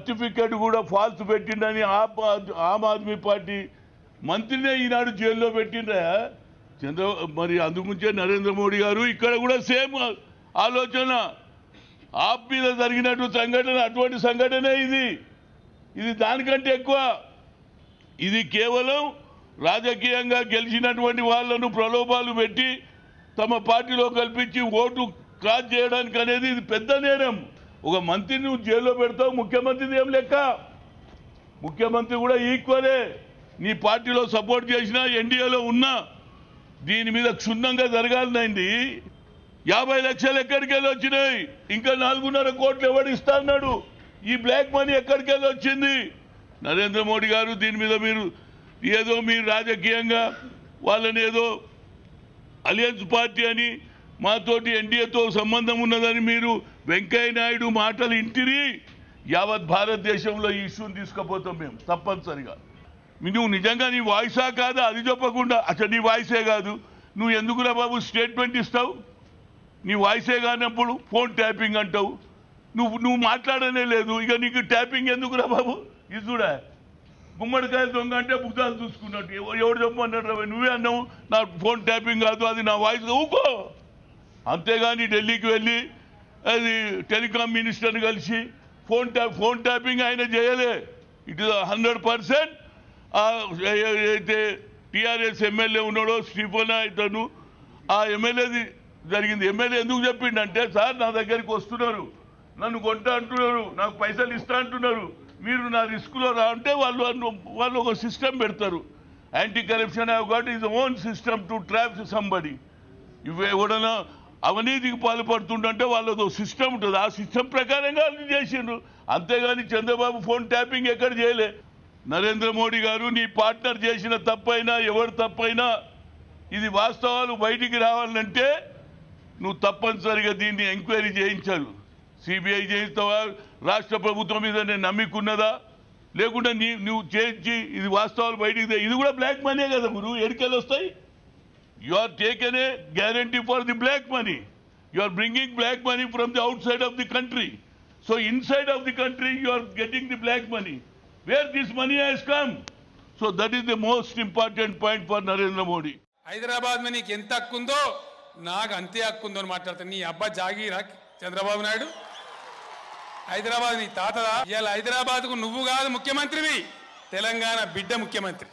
certificate కూడా falls పెట్టిండని Aam Aadmi party మంత్రినే ఈనాడు జైల్లో పెట్టిండ్రా మరి అందుగుంచే నరేంద్ర మోడీ గారు ఇక్కడ కూడా సేమ్ ఆలోచన ఆప్ మీద జరిగినట్టు సంఘటన అటువంటి సంఘటనే ఇది దానికంటే ఎక్కువ ఇది కేవలం రాజకీయంగా గెలిచినటువంటి వాళ్ళను ప్రలోభాలు పెట్టి తమ పార్టీలో కల్పించి ఓటు క్రాస్ చేయడానికి అనేది ఇది పెద్ద నేరం ఒక మంత్రిని నువ్వు జైల్లో పెడతావు ముఖ్యమంత్రిది ఏం లెక్క ముఖ్యమంత్రి కూడా ఈక్వలే నీ పార్టీలో సపోర్ట్ చేసినా ఎన్డీఏలో ఉన్నా దీని మీద క్షుణ్ణంగా జరగాలనండి 50 లక్షలు ఎక్కడికి వెళ్ళి వచ్చినాయి ఇంకా 4.5 కోట్లు ఎవడు ఇస్తా అన్నాడు ఈ బ్లాక్ మనీ ఎక్కడికి వెళ్ళి వచ్చింది నరేంద్ర మోడీ గారు దీని మీద మీరు రాజకీయంగా వాళ్ళని ఏదో అలయన్స్ పార్టీ అని మాతోటి ఎన్డీఏతో సంబంధం ఉన్నదని మీరు వెంకయ్య నాయుడు మాటలు ఇంటిరి యావత్ భారతదేశంలో ఈ ఇష్యూని తీసుకుపోతాం మేము తప్పనిసరిగా నువ్వు నిజంగా నీ వాయిసా కాదా అది చెప్పకుండా అసలు నీ వాయిసే కాదు నువ్వు ఎందుకురా బాబు స్టేట్మెంట్ ఇస్తావు నీ వాయిసే కానప్పుడు ఫోన్ ట్యాపింగ్ అంటావు నువ్వు మాట్లాడనే లేదు ఇక నీకు ట్యాపింగ్ ఎందుకురా బాబు ఇది చూడా గుమ్మడికాయ దొంగ అంటే బుద్ధాలు చూసుకున్నట్టు ఎవడు చెప్పమన్నాడు నువ్వే అన్నావు నా ఫోన్ ట్యాపింగ్ కాదు అది నా వాయిస్ ఊకో అంతేగాని ఢిల్లీకి వెళ్ళి అది టెలికాం మినిస్టర్ని కలిసి ఫోన్ ట్యాపింగ్ ఆయన చేయలే ఇట్ ఇస్ 100% అయితే టీఆర్ఎస్ ఎమ్మెల్యే ఉన్నాడో స్టీఫెన్ ఇతను ఆ ఎమ్మెల్యేది జరిగింది ఎమ్మెల్యే ఎందుకు చెప్పిండంటే సార్ నా దగ్గరికి వస్తున్నారు నన్ను కొంటా అంటున్నారు నాకు పైసలు ఇస్తా అంటున్నారు మీరు నా రిస్క్లో రా అంటే వాళ్ళు ఒక సిస్టమ్ పెడతారు anti corruption have got is own system to trap somebody ఇవి ఎవడన్నా అవినీతికి పాల్పడుతుంటే వాళ్ళతో సిస్టమ్ ఉంటుంది ఆ సిస్టమ్ ప్రకారంగా అన్ని చేసిండ్రు అంతేగాని చంద్రబాబు ఫోన్ ట్యాపింగ్ ఎక్కడ చేయలే నరేంద్ర మోడీ గారు నీ పార్ట్నర్ చేసిన తప్పైనా ఎవరు తప్పైనా ఇది వాస్తవాలు బయటికి రావాలంటే నువ్వు తప్పనిసరిగా దీన్ని ఎంక్వైరీ చేయించాలి సిబిఐ చేయిస్తావా రాష్ట్ర ప్రభుత్వం మీద నేను నమ్మికున్నదా లేకుంటే నువ్వు చేయించి ఇది వాస్తవాలు బయటికి ఇది కూడా బ్లాక్ మనీ కదా నువ్వు ఎడికెళ్ళి వస్తాయి you are taken a guarantee for the black money you are bringing black money from the outside of the country so inside of the country you are getting the black money where this money has come so that is the most important point for Narendra Modi Hyderabad में నీకు ఎంత హక్కు ఉందో నాకు అంతే హక్కు ఉందో అని మాట్లాడతా నీ అబ్బా జాగీరా చంద్రబాబు నాయుడు హైదరాబాద్ నీ తాతదా ఇవాళ హైదరాబాద్కు నువ్వు కాదు ముఖ్యమంత్రివి తెలంగాణ బిడ్డ ముఖ్యమంత్రి